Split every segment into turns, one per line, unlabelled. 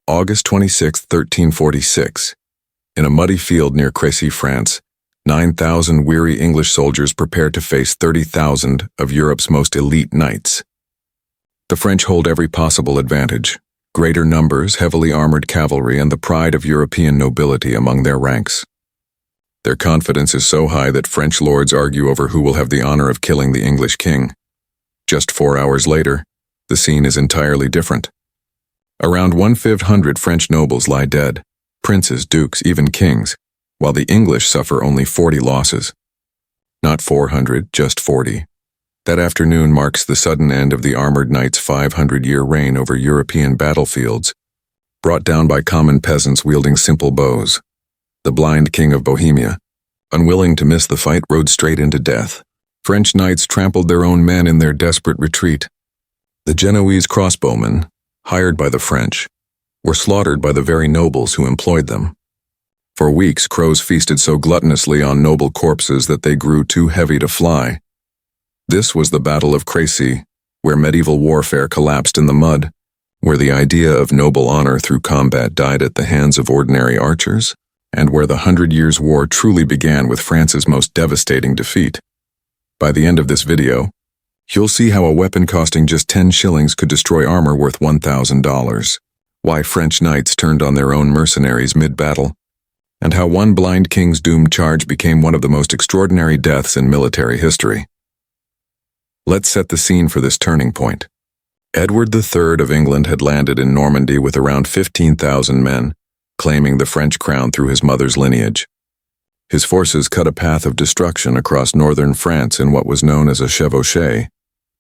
August 26, 1346. In a muddy field near Crécy, France, 9,000 weary English soldiers prepare to face 30,000 of Europe's most elite knights. The French hold every possible advantage: greater numbers, heavily armored cavalry, and the pride of European nobility among their ranks. Their confidence is so high that French lords argue over who will have the honor of killing the English king. Just 4 hours later, the scene is entirely different. Around 1,500 French nobles lie dead, princes, dukes, even kings, while the English suffer only 40 losses. Not 400, just 40. That afternoon marks the sudden end of the armored knights' 500-year reign over European battlefields, brought down by common peasants wielding simple bows. The blind king of Bohemia, unwilling to miss the fight, rode straight into death. French knights trampled their own men in their desperate retreat. The Genoese crossbowmen, hired by the French, were slaughtered by the very nobles who employed them. For weeks, crows feasted so gluttonously on noble corpses that they grew too heavy to fly. This was the Battle of Crécy, where medieval warfare collapsed in the mud, where the idea of noble honor through combat died at the hands of ordinary archers, and where the 100 Years' War truly began with France's most devastating defeat. By the end of this video, you'll see how a weapon costing just 10 shillings could destroy armor worth $1,000, why French knights turned on their own mercenaries mid-battle, and how one blind king's doomed charge became one of the most extraordinary deaths in military history. Let's set the scene for this turning point. Edward III of England had landed in Normandy with around 15,000 men, claiming the French crown through his mother's lineage. His forces cut a path of destruction across northern France in what was known as a chevauchée,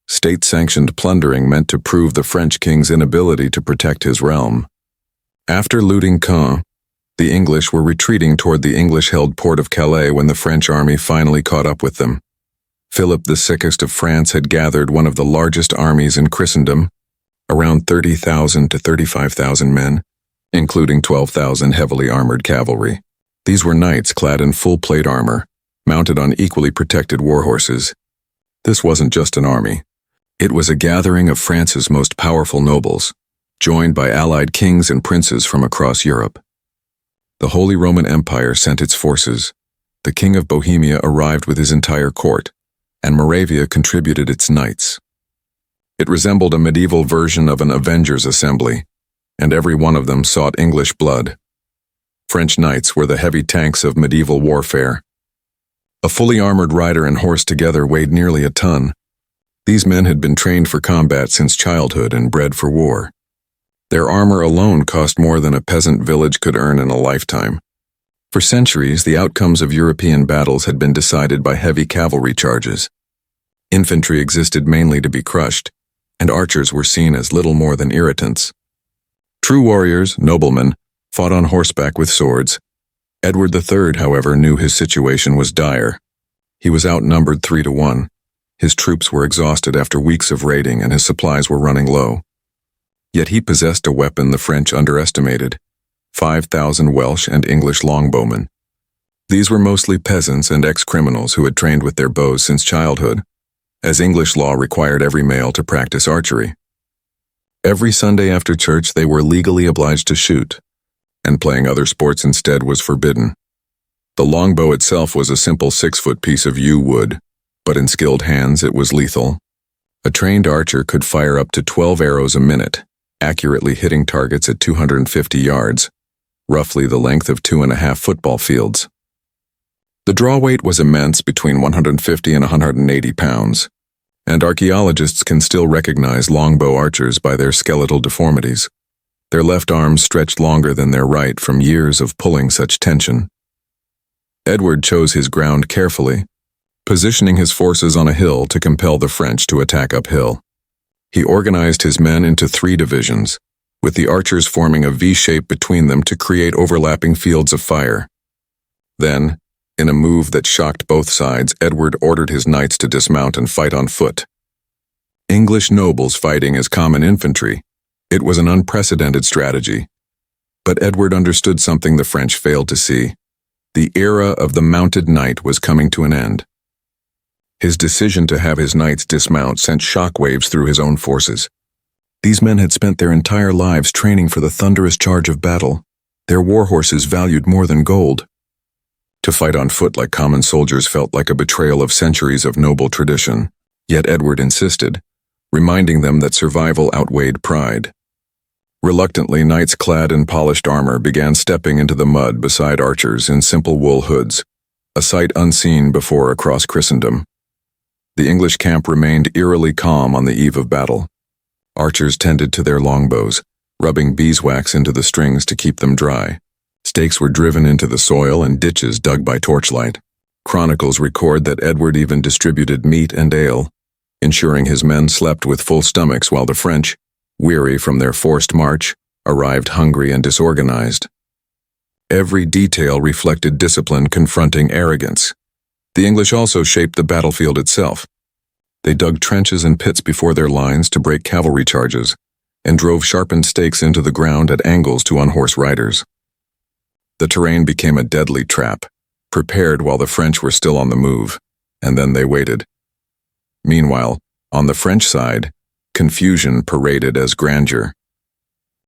state-sanctioned plundering meant to prove the French king's inability to protect his realm. After looting Caen, the English were retreating toward the English-held port of Calais when the French army finally caught up with them. Philip the Sickest of France had gathered one of the largest armies in Christendom, around 30,000 to 35,000 men, including 12,000 heavily armored cavalry. These were knights clad in full plate armor, mounted on equally protected war horses. This wasn't just an army. It was a gathering of France's most powerful nobles, joined by allied kings and princes from across Europe. The Holy Roman Empire sent its forces. The King of Bohemia arrived with his entire court, and Moravia contributed its knights. It resembled a medieval version of an Avengers assembly, and every one of them sought English blood. French knights were the heavy tanks of medieval warfare. A fully armored rider and horse together weighed nearly a ton. These men had been trained for combat since childhood and bred for war. Their armor alone cost more than a peasant village could earn in a lifetime. For centuries, the outcomes of European battles had been decided by heavy cavalry charges. Infantry existed mainly to be crushed, and archers were seen as little more than irritants. True warriors, noblemen, fought on horseback with swords. Edward III, however, knew his situation was dire. He was outnumbered 3-1. His troops were exhausted after weeks of raiding, and his supplies were running low. Yet he possessed a weapon the French underestimated: 5,000 Welsh and English longbowmen. These were mostly peasants and ex-criminals who had trained with their bows since childhood, as English law required every male to practice archery. Every Sunday after church they were legally obliged to shoot, and playing other sports instead was forbidden. The longbow itself was a simple 6-foot piece of yew wood, but in skilled hands it was lethal. A trained archer could fire up to 12 arrows a minute, accurately hitting targets at 250 yards, roughly the length of 2.5 football fields. The draw weight was immense, between 150 and 180 pounds, and archaeologists can still recognize longbow archers by their skeletal deformities. Their left arms stretched longer than their right from years of pulling such tension. Edward chose his ground carefully, positioning his forces on a hill to compel the French to attack uphill. He organized his men into 3 divisions, with the archers forming a V-shape between them to create overlapping fields of fire. Then, in a move that shocked both sides, Edward ordered his knights to dismount and fight on foot. English nobles fighting as common infantry, it was an unprecedented strategy. But Edward understood something the French failed to see. The era of the mounted knight was coming to an end. His decision to have his knights dismount sent shockwaves through his own forces. These men had spent their entire lives training for the thunderous charge of battle, their war horses valued more than gold. To fight on foot like common soldiers felt like a betrayal of centuries of noble tradition, yet Edward insisted, reminding them that survival outweighed pride. Reluctantly, knights clad in polished armor began stepping into the mud beside archers in simple wool hoods, a sight unseen before across Christendom. The English camp remained eerily calm on the eve of battle. Archers tended to their longbows, rubbing beeswax into the strings to keep them dry. Stakes were driven into the soil and ditches dug by torchlight. Chronicles record that Edward even distributed meat and ale, ensuring his men slept with full stomachs while the French, weary from their forced march, arrived hungry and disorganized. Every detail reflected discipline confronting arrogance. The English also shaped the battlefield itself. They dug trenches and pits before their lines to break cavalry charges, and drove sharpened stakes into the ground at angles to unhorsed riders. The terrain became a deadly trap, prepared while the French were still on the move, and then they waited. Meanwhile, on the French side, confusion paraded as grandeur.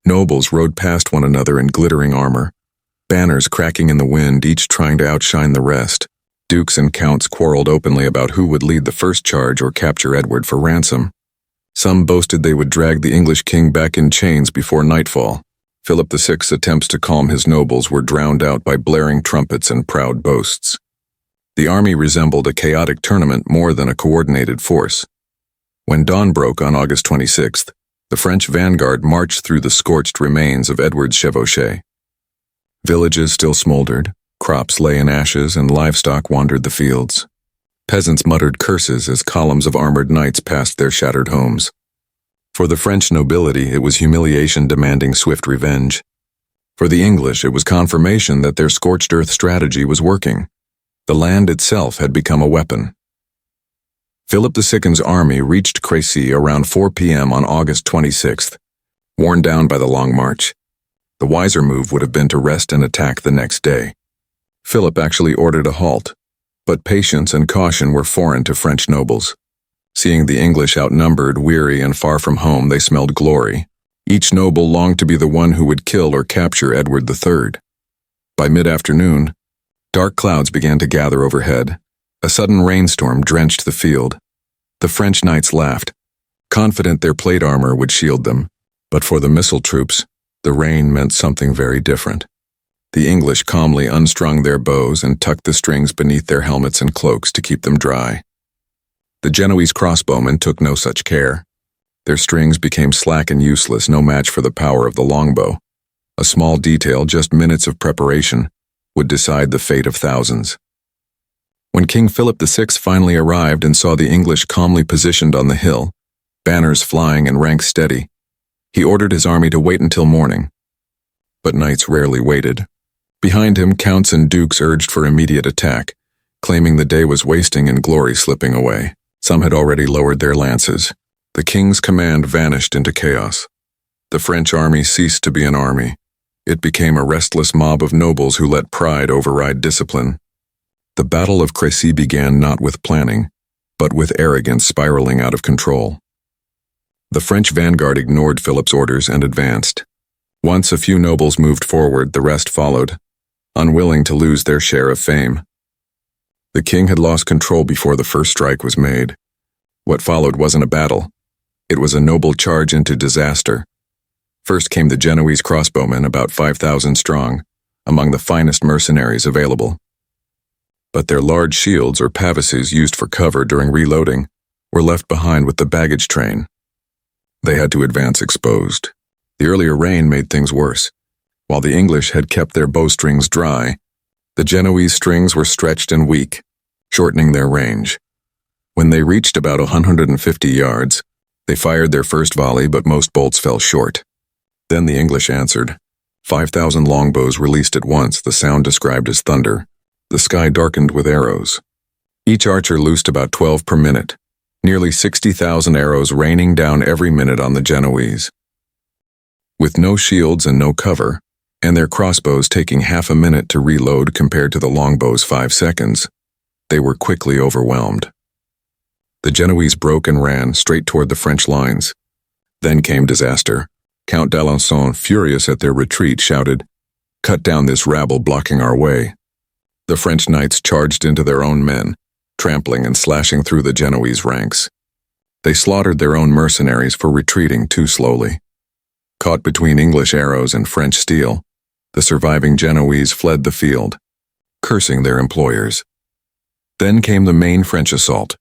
Nobles rode past one another in glittering armor, banners cracking in the wind, each trying to outshine the rest. Dukes and counts quarreled openly about who would lead the first charge or capture Edward for ransom. Some boasted they would drag the English king back in chains before nightfall. Philip VI's attempts to calm his nobles were drowned out by blaring trumpets and proud boasts. The army resembled a chaotic tournament more than a coordinated force. When dawn broke on August 26th, the French vanguard marched through the scorched remains of Edward's chevauchée. Villages still smoldered, crops lay in ashes, and livestock wandered the fields. Peasants muttered curses as columns of armored knights passed their shattered homes. For the French nobility, it was humiliation demanding swift revenge. For the English, it was confirmation that their scorched earth strategy was working. The land itself had become a weapon. Philip II's army reached Crécy around 4 p.m. on August 26th, worn down by the long march. The wiser move would have been to rest and attack the next day. Philip actually ordered a halt, but patience and caution were foreign to French nobles. Seeing the English outnumbered, weary, and far from home, they smelled glory. Each noble longed to be the one who would kill or capture Edward III. By mid-afternoon, dark clouds began to gather overhead. A sudden rainstorm drenched the field. The French knights laughed, confident their plate armor would shield them. But for the missile troops, the rain meant something very different. The English calmly unstrung their bows and tucked the strings beneath their helmets and cloaks to keep them dry. The Genoese crossbowmen took no such care. Their strings became slack and useless, no match for the power of the longbow. A small detail, just minutes of preparation, would decide the fate of thousands. When King Philip VI finally arrived and saw the English calmly positioned on the hill, banners flying and ranks steady, he ordered his army to wait until morning. But knights rarely waited. Behind him, counts and dukes urged for immediate attack, claiming the day was wasting and glory slipping away. Some had already lowered their lances. The king's command vanished into chaos. The French army ceased to be an army. It became a restless mob of nobles who let pride override discipline. The Battle of Crécy began not with planning, but with arrogance spiraling out of control. The French vanguard ignored Philip's orders and advanced. Once a few nobles moved forward, the rest followed, unwilling to lose their share of fame. The king had lost control before the first strike was made. What followed wasn't a battle. It was a noble charge into disaster. First came the Genoese crossbowmen, about 5,000 strong, among the finest mercenaries available. But their large shields, or pavises used for cover during reloading, were left behind with the baggage train. They had to advance exposed. The earlier rain made things worse. While the English had kept their bowstrings dry, the Genoese strings were stretched and weak, shortening their range. When they reached about 150 yards, they fired their first volley, but most bolts fell short. Then the English answered. 5,000 longbows released at once, the sound described as thunder. The sky darkened with arrows. Each archer loosed about 12 per minute, nearly 60,000 arrows raining down every minute on the Genoese. With no shields and no cover, and their crossbows taking half a minute to reload compared to the longbows' 5 seconds, they were quickly overwhelmed. The Genoese broke and ran straight toward the French lines. Then came disaster. Count d'Alençon, furious at their retreat, shouted, "Cut down this rabble blocking our way." The French knights charged into their own men, trampling and slashing through the Genoese ranks. They slaughtered their own mercenaries for retreating too slowly. Caught between English arrows and French steel, the surviving Genoese fled the field, cursing their employers. Then came the main French assault,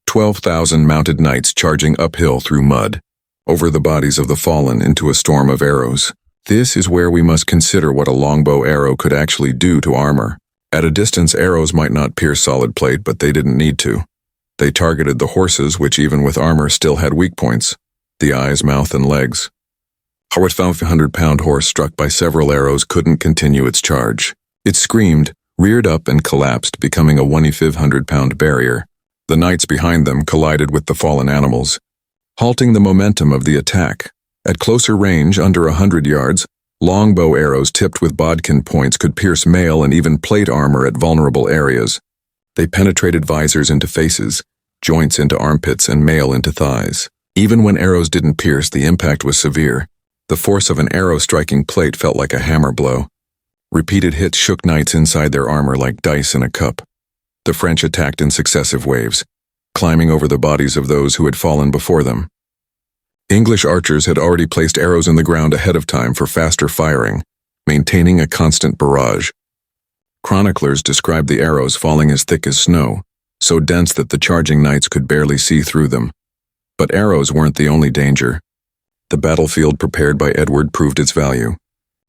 12,000 mounted knights charging uphill through mud, over the bodies of the fallen into a storm of arrows. This is where we must consider what a longbow arrow could actually do to armor. At a distance, arrows might not pierce solid plate, but they didn't need to. They targeted the horses, which even with armor still had weak points, the eyes, mouth, and legs. A 1,500-pound horse struck by several arrows couldn't continue its charge. It screamed, reared up, and collapsed, becoming a 1,500-pound barrier. The knights behind them collided with the fallen animals, halting the momentum of the attack. At closer range, under 100 yards, longbow arrows tipped with bodkin points could pierce mail and even plate armor at vulnerable areas. They penetrated visors into faces, joints into armpits, and mail into thighs. Even when arrows didn't pierce, the impact was severe. The force of an arrow striking plate felt like a hammer blow. Repeated hits shook knights inside their armor like dice in a cup. The French attacked in successive waves, climbing over the bodies of those who had fallen before them. English archers had already placed arrows in the ground ahead of time for faster firing, maintaining a constant barrage. Chroniclers described the arrows falling as thick as snow, so dense that the charging knights could barely see through them. But arrows weren't the only danger. The battlefield prepared by Edward proved its value.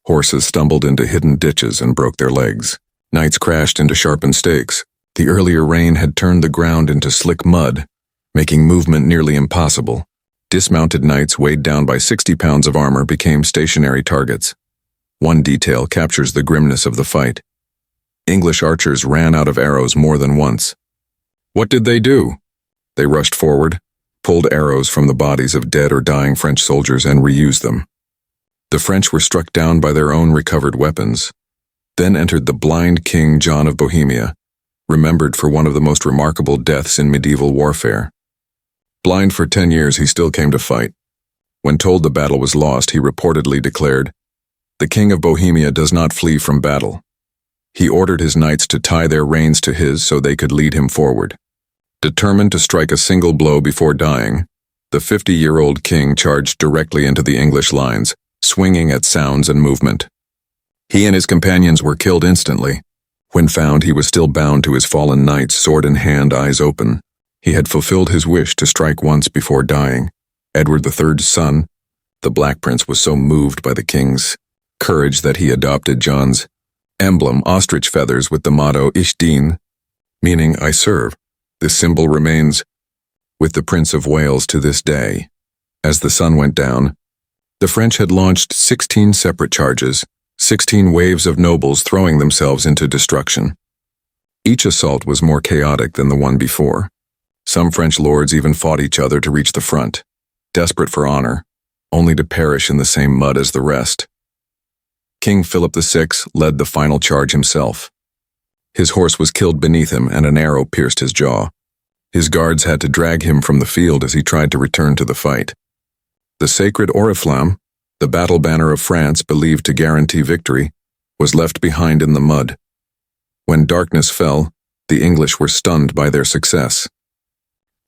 Horses stumbled into hidden ditches and broke their legs. Knights crashed into sharpened stakes. The earlier rain had turned the ground into slick mud, making movement nearly impossible. Dismounted knights weighed down by 60 pounds of armor became stationary targets. One detail captures the grimness of the fight. English archers ran out of arrows more than once. What did they do? They rushed forward, pulled arrows from the bodies of dead or dying French soldiers, and reused them. The French were struck down by their own recovered weapons. Then entered the blind King John of Bohemia, remembered for one of the most remarkable deaths in medieval warfare. Blind for 10 years, he still came to fight. When told the battle was lost, he reportedly declared, "The King of Bohemia does not flee from battle." He ordered his knights to tie their reins to his so they could lead him forward. Determined to strike a single blow before dying, the 50-year-old king charged directly into the English lines, swinging at sounds and movement. He and his companions were killed instantly. When found, he was still bound to his fallen knights, sword in hand, eyes open. He had fulfilled his wish to strike once before dying. Edward III's son, the Black Prince, was so moved by the king's courage that he adopted John's emblem, ostrich feathers with the motto Ich dien, meaning I serve. This symbol remains with the Prince of Wales to this day. As the sun went down, the French had launched 16 separate charges, 16 waves of nobles throwing themselves into destruction. Each assault was more chaotic than the one before. Some French lords even fought each other to reach the front, desperate for honor, only to perish in the same mud as the rest. King Philip VI led the final charge himself. His horse was killed beneath him and an arrow pierced his jaw. His guards had to drag him from the field as he tried to return to the fight. The sacred oriflamme, the battle banner of France believed to guarantee victory, was left behind in the mud. When darkness fell, the English were stunned by their success.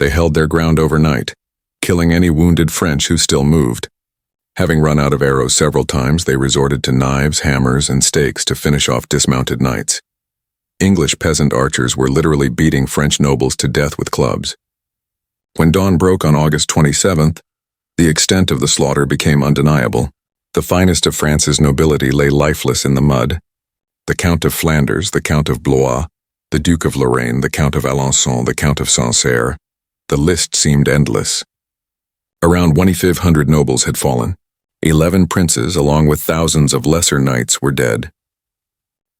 They held their ground overnight, killing any wounded French who still moved. Having run out of arrows several times, they resorted to knives, hammers, and stakes to finish off dismounted knights. English peasant archers were literally beating French nobles to death with clubs. When dawn broke on August 27th, the extent of the slaughter became undeniable. The finest of France's nobility lay lifeless in the mud. The Count of Flanders, the Count of Blois, the Duke of Lorraine, the Count of Alençon, the Count of Sancerre. The list seemed endless. Around 2,500 nobles had fallen. 11 princes, along with thousands of lesser knights, were dead.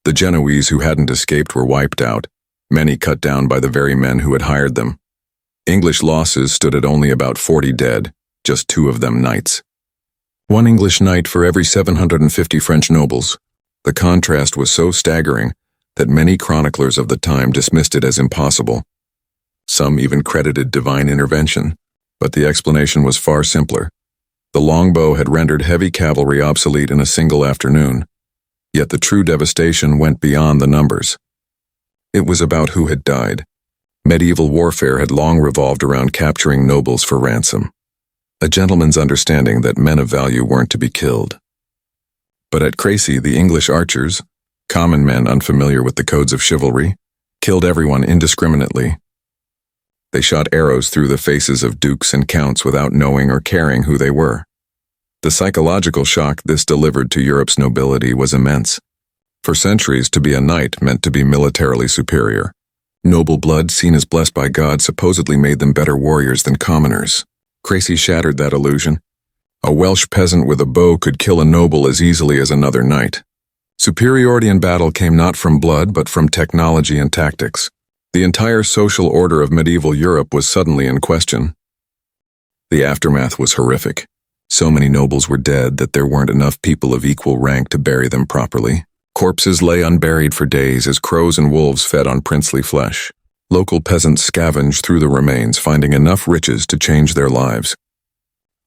The Genoese who hadn't escaped were wiped out, many cut down by the very men who had hired them. English losses stood at only about 40 dead, just 2 of them knights. 1 English knight for every 750 French nobles. The contrast was so staggering that many chroniclers of the time dismissed it as impossible. Some even credited divine intervention, but the explanation was far simpler. The longbow had rendered heavy cavalry obsolete in a single afternoon, yet the true devastation went beyond the numbers. It was about who had died. Medieval warfare had long revolved around capturing nobles for ransom, a gentleman's understanding that men of value weren't to be killed. But at Crécy, the English archers, common men unfamiliar with the codes of chivalry, killed everyone indiscriminately. They shot arrows through the faces of dukes and counts without knowing or caring who they were. The psychological shock this delivered to Europe's nobility was immense. For centuries, to be a knight meant to be militarily superior. Noble blood, seen as blessed by God, supposedly made them better warriors than commoners. Crécy shattered that illusion. A Welsh peasant with a bow could kill a noble as easily as another knight. Superiority in battle came not from blood, but from technology and tactics. The entire social order of medieval Europe was suddenly in question. The aftermath was horrific. So many nobles were dead that there weren't enough people of equal rank to bury them properly. Corpses lay unburied for days as crows and wolves fed on princely flesh. Local peasants scavenged through the remains, finding enough riches to change their lives.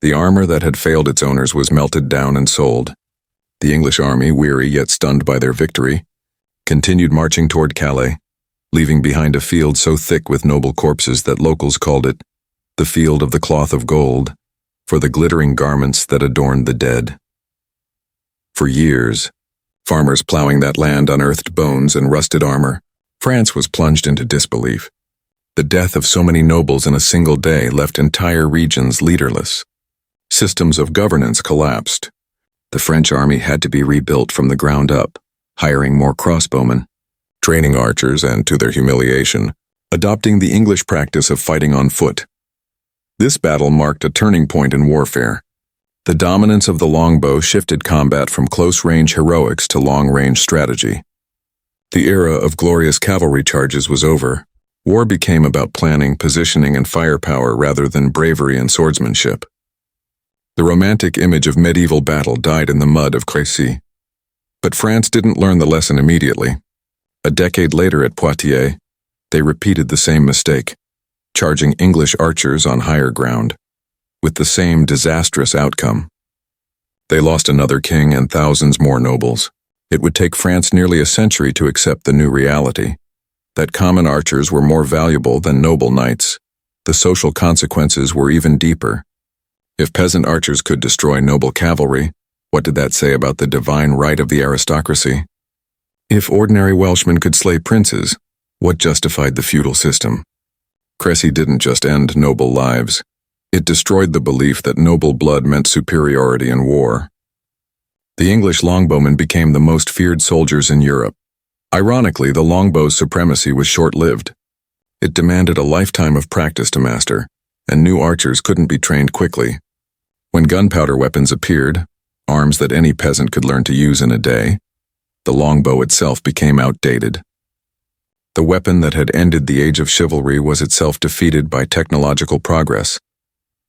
The armor that had failed its owners was melted down and sold. The English army, weary yet stunned by their victory, continued marching toward Calais, leaving behind a field so thick with noble corpses that locals called it the Field of the Cloth of Gold, for the glittering garments that adorned the dead. For years, farmers plowing that land unearthed bones and rusted armor. France was plunged into disbelief. The death of so many nobles in a single day left entire regions leaderless. Systems of governance collapsed. The French army had to be rebuilt from the ground up, hiring more crossbowmen, training archers, and, to their humiliation, adopting the English practice of fighting on foot. This battle marked a turning point in warfare. The dominance of the longbow shifted combat from close-range heroics to long-range strategy. The era of glorious cavalry charges was over. War became about planning, positioning, and firepower rather than bravery and swordsmanship. The romantic image of medieval battle died in the mud of Crécy. But France didn't learn the lesson immediately. A decade later at Poitiers, they repeated the same mistake, charging English archers on higher ground, with the same disastrous outcome. They lost another king and thousands more nobles. It would take France nearly a century to accept the new reality, that common archers were more valuable than noble knights. The social consequences were even deeper. If peasant archers could destroy noble cavalry, what did that say about the divine right of the aristocracy? If ordinary Welshmen could slay princes, what justified the feudal system? Crécy didn't just end noble lives. It destroyed the belief that noble blood meant superiority in war. The English longbowmen became the most feared soldiers in Europe. Ironically, the longbow's supremacy was short-lived. It demanded a lifetime of practice to master, and new archers couldn't be trained quickly. When gunpowder weapons appeared, arms that any peasant could learn to use in a day, the longbow itself became outdated. The weapon that had ended the age of chivalry was itself defeated by technological progress.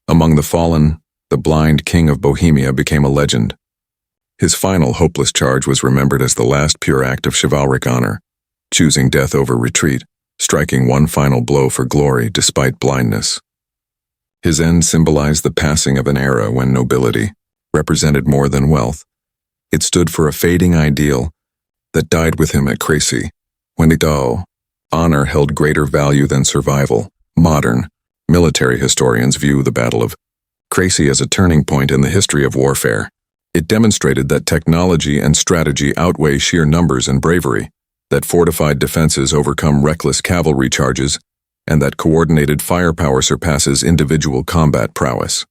Among the fallen, the blind king of Bohemia became a legend. His final hopeless charge was remembered as the last pure act of chivalric honor, choosing death over retreat, striking one final blow for glory despite blindness. His end symbolized the passing of an era when nobility represented more than wealth. It stood for a fading ideal that died with him at Crécy, when honor held greater value than survival. Modern, military historians view the Battle of Crécy as a turning point in the history of warfare. It demonstrated that technology and strategy outweigh sheer numbers and bravery, that fortified defenses overcome reckless cavalry charges, and that coordinated firepower surpasses individual combat prowess.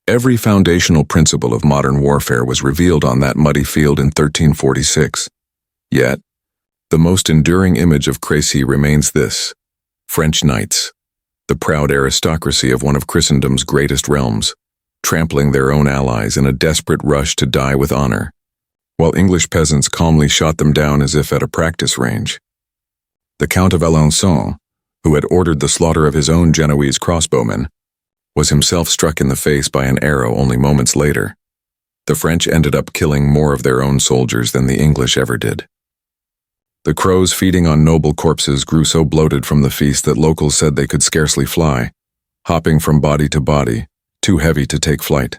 Every foundational principle of modern warfare was revealed on that muddy field in 1346. Yet, the most enduring image of Crécy remains this: French knights, the proud aristocracy of one of Christendom's greatest realms, trampling their own allies in a desperate rush to die with honor, while English peasants calmly shot them down as if at a practice range. The Count of Alençon, who had ordered the slaughter of his own Genoese crossbowmen, was himself struck in the face by an arrow only moments later. The French ended up killing more of their own soldiers than the English ever did. The crows feeding on noble corpses grew so bloated from the feast that locals said they could scarcely fly, hopping from body to body, too heavy to take flight.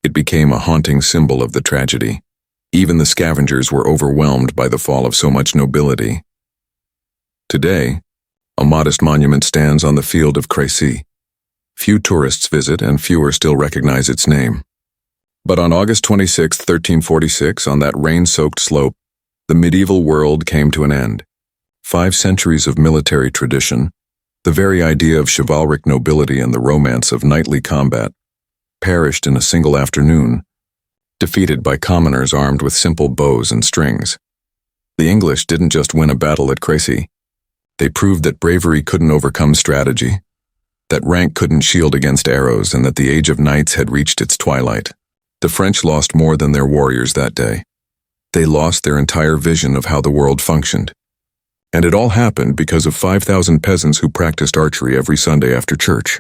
It became a haunting symbol of the tragedy. Even the scavengers were overwhelmed by the fall of so much nobility. Today, a modest monument stands on the field of Crécy. Few tourists visit and fewer still recognize its name. But on August 26, 1346, on that rain-soaked slope, the medieval world came to an end. 5 centuries of military tradition, the very idea of chivalric nobility and the romance of knightly combat, perished in a single afternoon, defeated by commoners armed with simple bows and strings. The English didn't just win a battle at Crécy. They proved that bravery couldn't overcome strategy, that rank couldn't shield against arrows, and that the age of knights had reached its twilight. The French lost more than their warriors that day. They lost their entire vision of how the world functioned. And it all happened because of 5,000 peasants who practiced archery every Sunday after church.